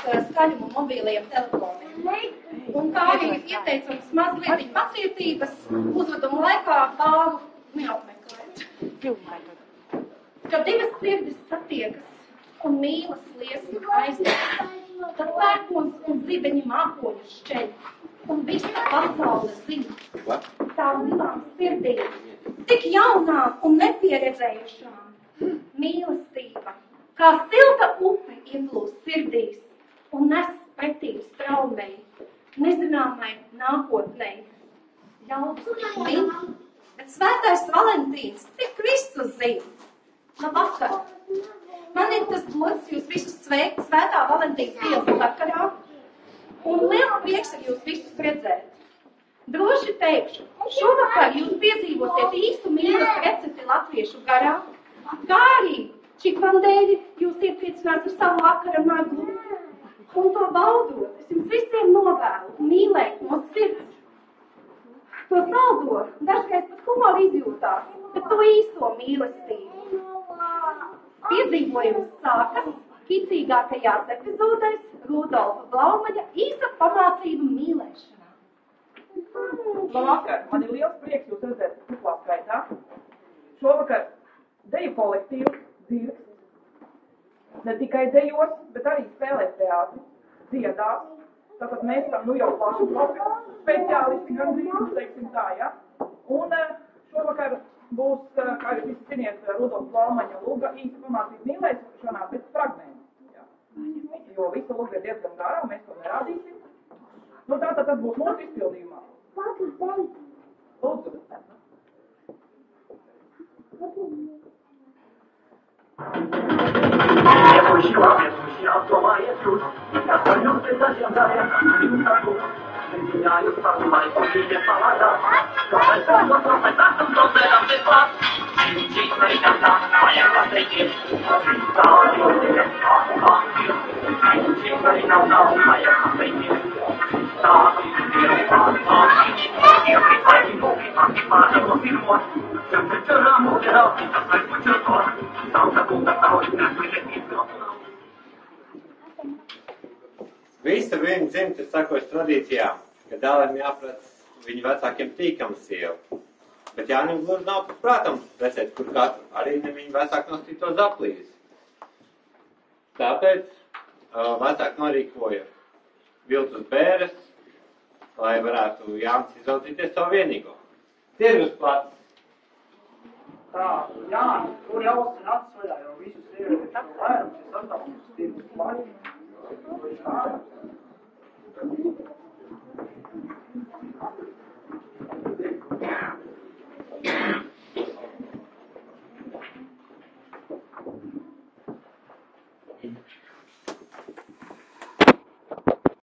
skaļumu mobiliem telefoniem. Un kā arī ieteicams mazliet pacietības uzveduma laikā bāvu neapmeklēt. Kad divas sirdis satiekas un mīlas liesmu aizsaka, tad pērkons un zibeņi mākoņu šķeļ, un visa pasaule zina. Tām divām sirdīm, tik jaunām un nepieredzējušām, mīlestība, kā silta upe ieplūst sirdīs un nes pretī straumei, nezināmai nākotnei. Ļaudis zina, bet svētais Valentīns tik visu zina. Labvakar! Man ir tas gods jūs visus sveikt svētā Valentīnas dienas sakarā, un liels prieks ar jūs visus redzēt. Droši teikšu, šovakar jūs piedzīvosiet īstu mīlas recepti latviešu garā, kā arī čikvandēļi jūs iepriecinās ar savu vakara maglu. Un to baudot, es jums visiem novēlu mīlēt no sirds. To saldo dažreiz pat humora izjūtās, bet to īsto mīlestību. Piedzīvojums sākas kicīgākajās epizodēs Rudolfa Blaumaņa īsa pamācība mīlēšanā. Labvakar, man ir liels prieks jūs redzēt kuplā skaitā. Šovakar deju kolektīvs Zirgs ne tikai dejos, bet arī spēlēs teātri, dziedās. Tātad mēs esam jau plašu speciālisti gandrīz, teiksim tā, ja? Un šovakar būs, kā jūs visi ziniet, Rudolfa Blaumaņa lūga īsa pamācība mīlēšanā, bet fragmenti. Ja? Jo visa lūga ir diezgan gara, un mēs to nerādīsim. Nu tātad tas būs mūsu izpildījumā. Lūdzu. Автомает ключ, остается зачем заряд, минуту, соединяю сразу лайку, видит палата, кажется, что просто так, что это все класс, чисто и тогда, моя классики, стал любителем, чисто и тогда, моя классики, стал любителем, и припади боги, антипада, но фильмот, температура мудера, и так как почерпор, стал такой, Visa viena dzimta sakojas tradīcijām, ka dēliem jāprec viņu vecākiem tīkams sieva. Bet Jānim gluži nav pat prātam redzēt, kur katru arī ne viņu vecāki nostīto zaplīs. Tāpēc vecāki norīkoja viltus bēres, lai varētu Jānis izaudzīties savu vienīgo. Tirgus plats. Tā, Jānis, tur jau sen atsvaļā jau visus